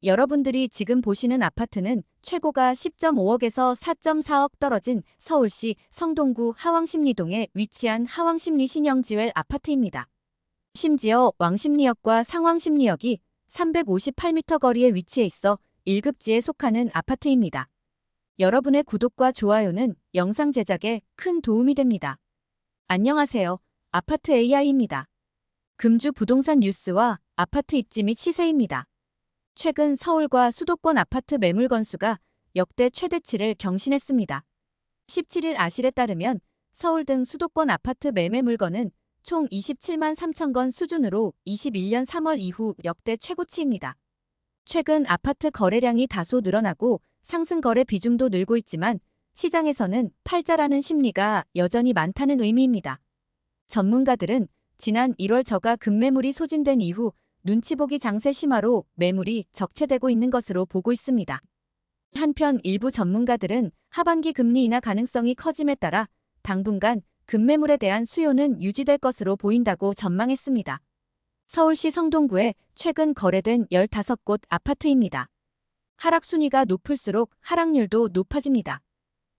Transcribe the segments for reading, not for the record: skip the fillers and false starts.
여러분들이 지금 보시는 아파트는 최고가 10.5억에서 4.4억 떨어진 서울시 성동구 하왕십리동에 위치한 하왕십리 신영지웰 아파트입니다. 심지어 왕십리역과 상왕십리역이 358m 거리에 위치해 있어 1급지에 속하는 아파트입니다. 여러분의 구독과 좋아요는 영상 제작에 큰 도움이 됩니다. 안녕하세요. 아파트 AI입니다. 금주 부동산 뉴스와 아파트 입지 및 시세입니다. 최근 서울과 수도권 아파트 매물 건수가 역대 최대치를 경신했습니다. 17일 아실에 따르면 서울 등 수도권 아파트 매매 물건은 총 27만 3천 건 수준으로 21년 3월 이후 역대 최고치입니다. 최근 아파트 거래량이 다소 늘어나고 상승 거래 비중도 늘고 있지만 시장에서는 팔자라는 심리가 여전히 많다는 의미입니다. 전문가들은 지난 1월 저가 급매물이 소진된 이후 눈치보기 장세 심화로 매물이 적체되고 있는 것으로 보고 있습니다. 한편 일부 전문가들은 하반기 금리 인하 가능성이 커짐에 따라 당분간 급매물에 대한 수요는 유지될 것으로 보인다고 전망했습니다. 서울시 성동구에 최근 거래된 15곳 아파트입니다. 하락순위가 높을수록 하락률도 높아집니다.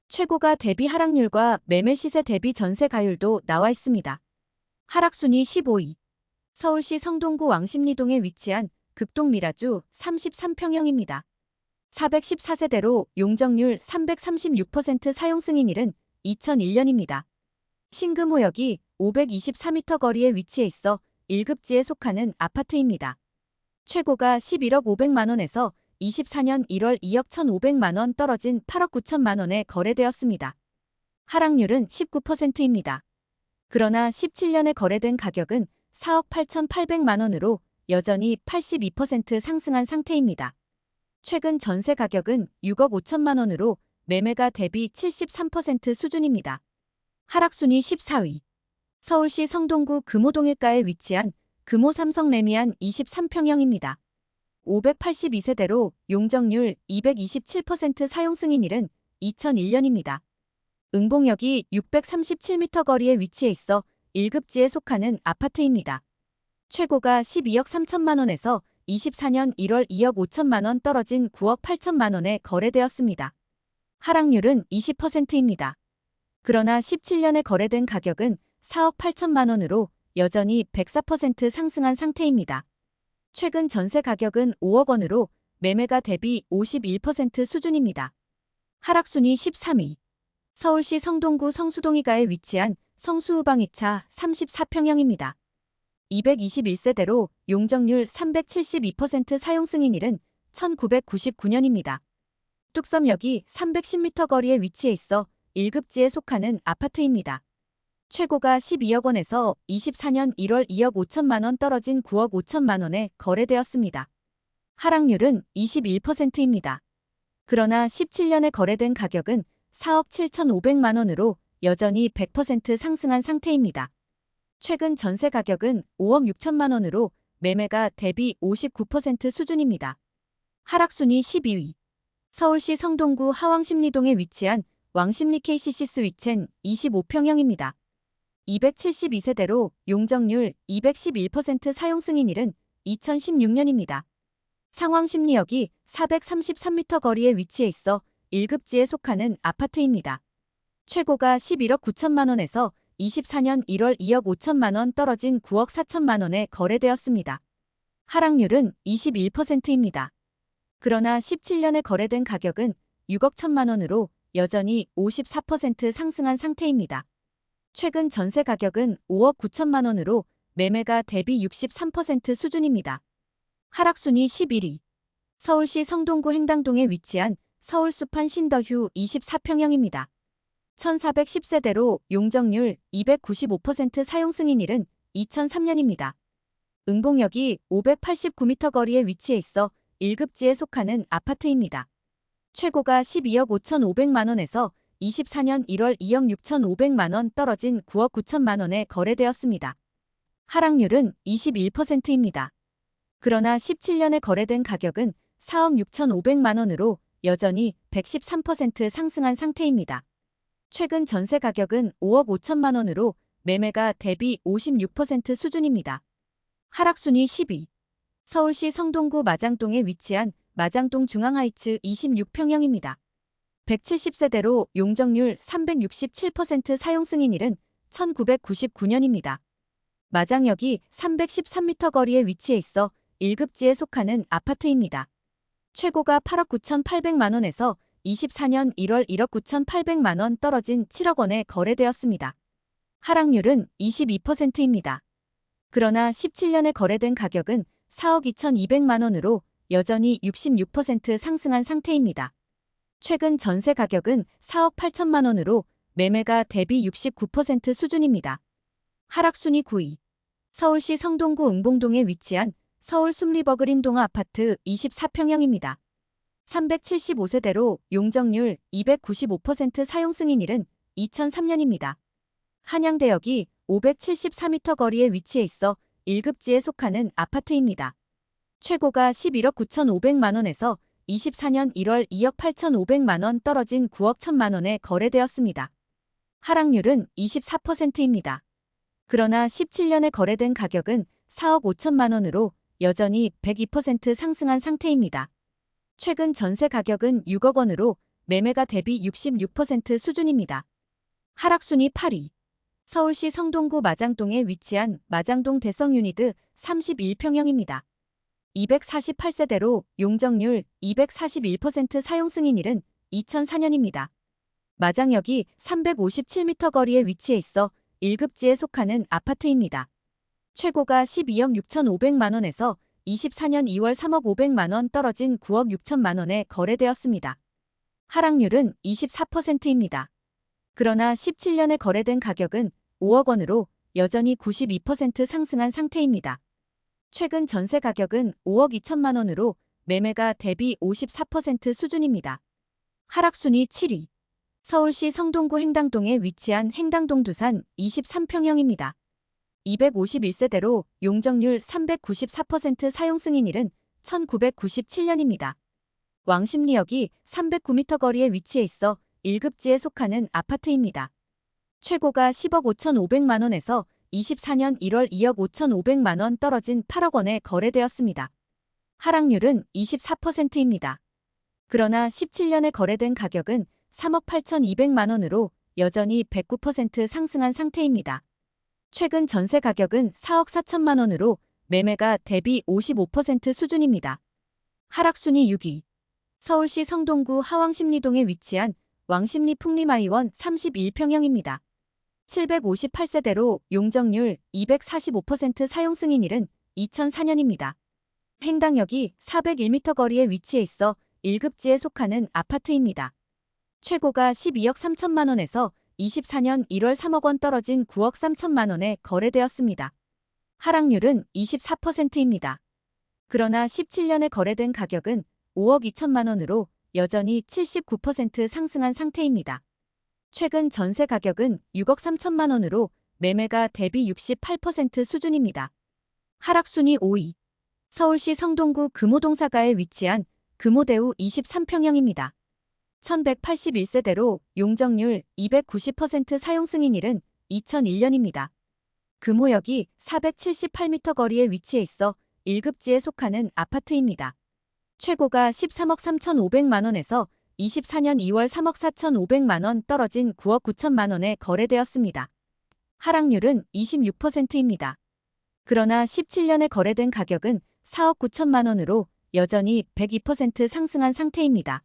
최고가 대비 하락률과 매매 시세 대비 전세 가율도 나와 있습니다. 하락순위 15위. 서울시 성동구 왕십리동에 위치한 극동미라주 33평형입니다. 414세대로 용적률 336% 사용 승인일은 2001년입니다. 신금호역이 524m 거리에 위치해 있어 1급지에 속하는 아파트입니다. 최고가 11억 500만원에서 24년 1월 2억 1,500만원 떨어진 8억 9천만원에 거래되었습니다. 하락률은 19%입니다. 그러나 17년에 거래된 가격은 4억 8,800만원으로 여전히 82% 상승한 상태입니다. 최근 전세 가격은 6억 5천만원으로 매매가 대비 73% 수준입니다. 하락순위 14위. 서울시 성동구 금호동일가에 위치한 금호 삼성 레미안 23평형입니다. 582세대로 용적률 227% 사용 승인일은 2001년입니다. 응봉역이 637m 거리에 위치해 있어 1급지에 속하는 아파트입니다. 최고가 12억 3천만원에서 24년 1월 2억 5천만원 떨어진 9억 8천만원에 거래되었습니다. 하락률은 20%입니다. 그러나 17년에 거래된 가격은 4억 8천만원으로 여전히 104% 상승한 상태입니다. 최근 전세 가격은 5억 원으로 매매가 대비 51% 수준입니다. 하락순위 13위. 서울시 성동구 성수동이가에 위치한 성수우방 2차 34평형입니다. 221세대로 용적률 372% 사용 승인일은 1999년입니다. 뚝섬역이 310m 거리에 위치해 있어 1급지에 속하는 아파트입니다. 최고가 12억 원에서 24년 1월 2억 5천만원 떨어진 9억 5천만원에 거래되었습니다. 하락률은 21%입니다. 그러나 17년에 거래된 가격은 4억 7,500만원으로 여전히 100% 상승한 상태입니다. 최근 전세 가격은 5억 6천만원으로 매매가 대비 59% 수준입니다. 하락순위 12위. 서울시 성동구 하왕십리동에 위치한 왕십리 KCC 스위첸 25평형입니다. 272세대로 용적률 211% 사용 승인일은 2016년입니다. 상왕십리역이 433m 거리에 위치해 있어 1급지에 속하는 아파트입니다. 최고가 11억 9천만원에서 24년 1월 2억 5천만원 떨어진 9억 4천만원에 거래되었습니다. 하락률은 21%입니다. 그러나 17년에 거래된 가격은 6억 1천만원으로 여전히 54% 상승한 상태입니다. 최근 전세 가격은 5억 9천만원으로 매매가 대비 63% 수준입니다. 하락순위 11위. 서울시 성동구 행당동에 위치한 서울수판 신더휴 24평형입니다. 1410세대로 용적률 295% 사용 승인일은 2003년입니다. 응봉역이 589m 거리에 위치해 있어 1급지에 속하는 아파트입니다. 최고가 12억 5,500만원에서 24년 1월 2억 6,500만원 떨어진 9억 9천만원에 거래되었습니다. 하락률은 21%입니다. 그러나 17년에 거래된 가격은 4억 6,500만원으로 여전히 113% 상승한 상태입니다. 최근 전세 가격은 5억 5천만원으로 매매가 대비 56% 수준입니다. 하락순위 10위. 서울시 성동구 마장동에 위치한 마장동 중앙하이츠 26평형입니다. 170세대로 용적률 367% 사용 승인일은 1999년입니다. 마장역이 313m 거리에 위치해 있어 1급지에 속하는 아파트입니다. 최고가 8억 9,800만 원에서 24년 1월 1억 9,800만 원 떨어진 7억 원에 거래되었습니다. 하락률은 22%입니다. 그러나 17년에 거래된 가격은 4억 2,200만 원으로 여전히 66% 상승한 상태입니다. 최근 전세 가격은 4억 8천만 원으로 매매가 대비 69% 수준입니다. 하락순위 9위. 서울시 성동구 응봉동에 위치한 서울 숨리버그린 동아 아파트 24평형입니다. 375세대로 용적률 295% 사용 승인일은 2003년입니다. 한양대역이 574m 거리에 위치해 있어 1급지에 속하는 아파트입니다. 최고가 11억 9,500만 원에서 24년 1월 2억 8,500만 원 떨어진 9억 1천만 원에 거래되었습니다. 하락률은 24%입니다. 그러나 17년에 거래된 가격은 4억 5천만 원으로 여전히 102% 상승한 상태입니다. 최근 전세 가격은 6억 원으로 매매가 대비 66% 수준입니다. 하락순위 8위. 서울시 성동구 마장동에 위치한 마장동 대성유니드 31평형입니다. 248세대로 용적률 241% 사용 승인일은 2004년입니다. 마장역이 357m 거리에 위치해 있어 1급지에 속하는 아파트입니다. 최고가 12억 6,500만 원에서 24년 2월 3억 500만 원 떨어진 9억 6천만 원에 거래되었습니다. 하락률은 24%입니다. 그러나 17년에 거래된 가격은 5억 원으로 여전히 92% 상승한 상태입니다. 최근 전세 가격은 5억 2천만 원으로 매매가 대비 54% 수준입니다. 하락순위 7위. 서울시 성동구 행당동에 위치한 행당동 두산 23평형입니다. 251세대로 용적률 394% 사용 승인일은 1997년입니다. 왕십리역이 309m 거리에 위치해 있어 1급지에 속하는 아파트입니다. 최고가 10억 5,500만 원에서 24년 1월 2억 5,500만 원 떨어진 8억 원에 거래되었습니다. 하락률은 24%입니다. 그러나 17년에 거래된 가격은 3억 8,200만 원으로 여전히 109% 상승한 상태입니다. 최근 전세 가격은 4억 4천만 원으로 매매가 대비 55% 수준입니다. 하락순위 6위. 서울시 성동구 하왕십리동에 위치한 왕십리 풍림아이원 31평형입니다. 758세대로 용적률 245% 사용 승인일은 2004년입니다. 행당역이 401m 거리에 위치해 있어 1급지에 속하는 아파트입니다. 최고가 12억 3천만 원에서 24년 1월 3억 원 떨어진 9억 3천만 원에 거래되었습니다. 하락률은 24%입니다. 그러나 17년에 거래된 가격은 5억 2천만 원으로 여전히 79% 상승한 상태입니다. 최근 전세 가격은 6억 3천만 원으로 매매가 대비 68% 수준입니다. 하락순위 5위. 서울시 성동구 금호동사가에 위치한 금호대우 23평형입니다. 1181세대로 용적률 290% 사용 승인일은 2001년입니다. 금호역이 478m 거리에 위치해 있어 1급지에 속하는 아파트입니다. 최고가 13억 3,500만 원에서 24년 2월 3억 4,500만 원 떨어진 9억 9천만 원에 거래되었습니다. 하락률은 26%입니다. 그러나 17년에 거래된 가격은 4억 9천만 원으로 여전히 102% 상승한 상태입니다.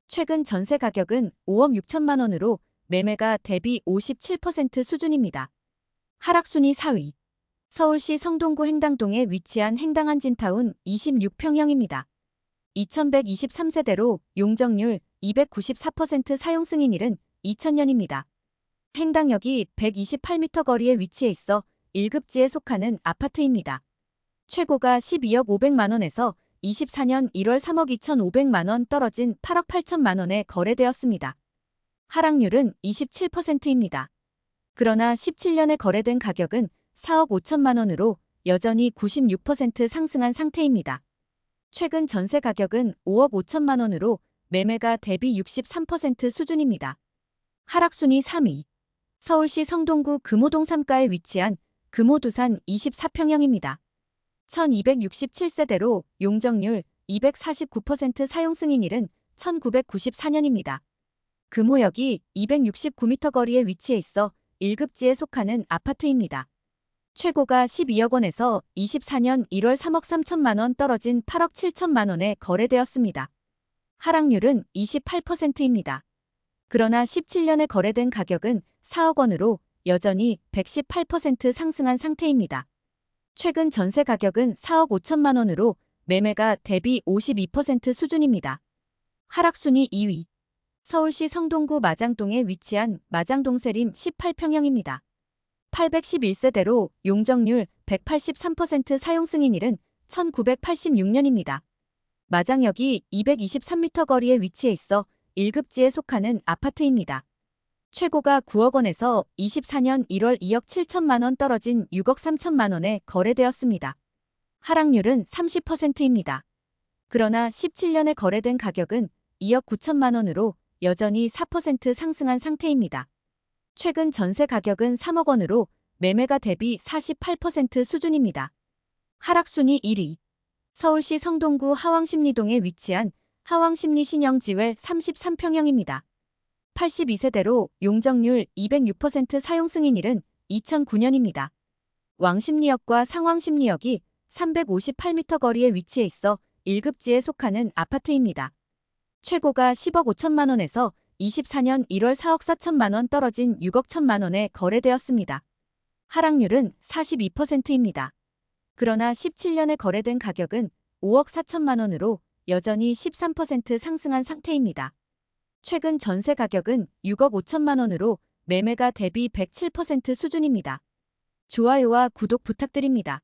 최근 전세 가격은 5억 6천만 원으로 매매가 대비 57% 수준입니다. 하락순위 4위. 서울시 성동구 행당동에 위치한 행당한진타운 26평형입니다. 2123세대로 용적률 294% 사용 승인일은 2000년입니다. 행당역이 128m 거리에 위치해 있어 1급지에 속하는 아파트입니다. 최고가 12억 500만 원에서 24년 1월 3억 2,500만 원 떨어진 8억 8천만 원에 거래되었습니다. 하락률은 27%입니다. 그러나 17년에 거래된 가격은 4억 5천만 원으로 여전히 96% 상승한 상태입니다. 최근 전세 가격은 5억 5천만 원으로 매매가 대비 63% 수준입니다. 하락순위 3위. 서울시 성동구 금호동 3가에 위치한 금호두산 24평형입니다. 1267세대로 용적률 249% 사용 승인일은 1994년입니다. 금호역이 269m 거리에 위치해 있어 1급지에 속하는 아파트입니다. 최고가 12억 원에서 24년 1월 3억 3천만 원 떨어진 8억 7천만 원에 거래되었습니다. 하락률은 28%입니다. 그러나 17년에 거래된 가격은 4억 원으로 여전히 118% 상승한 상태입니다. 최근 전세 가격은 4억 5천만 원으로 매매가 대비 52% 수준입니다. 하락순위 2위. 서울시 성동구 마장동에 위치한 마장동세림 18평형입니다. 811세대로 용적률 183% 사용 승인일은 1986년입니다. 마장역이 223m 거리에 위치해 있어 1급지에 속하는 아파트입니다. 최고가 9억 원에서 24년 1월 2억 7천만 원 떨어진 6억 3천만 원에 거래되었습니다. 하락률은 30%입니다. 그러나 17년에 거래된 가격은 2억 9천만 원으로 여전히 4% 상승한 상태입니다. 최근 전세 가격은 3억 원으로 매매가 대비 48% 수준입니다. 하락순위 1위. 서울시 성동구 하왕십리동에 위치한 하왕십리신영지웰 33평형입니다. 82세대로 용적률 206% 사용 승인일은 2009년입니다. 왕십리역과 상왕십리역이 358m 거리에 위치해 있어 1급지에 속하는 아파트입니다. 최고가 10억 5천만 원에서 24년 1월 4억 4천만 원 떨어진 6억 1천만 원에 거래되었습니다. 하락률은 42%입니다. 그러나 17년에 거래된 가격은 5억 4천만 원으로 여전히 13% 상승한 상태입니다. 최근 전세 가격은 6억 5천만 원으로 매매가 대비 107% 수준입니다. 좋아요와 구독 부탁드립니다.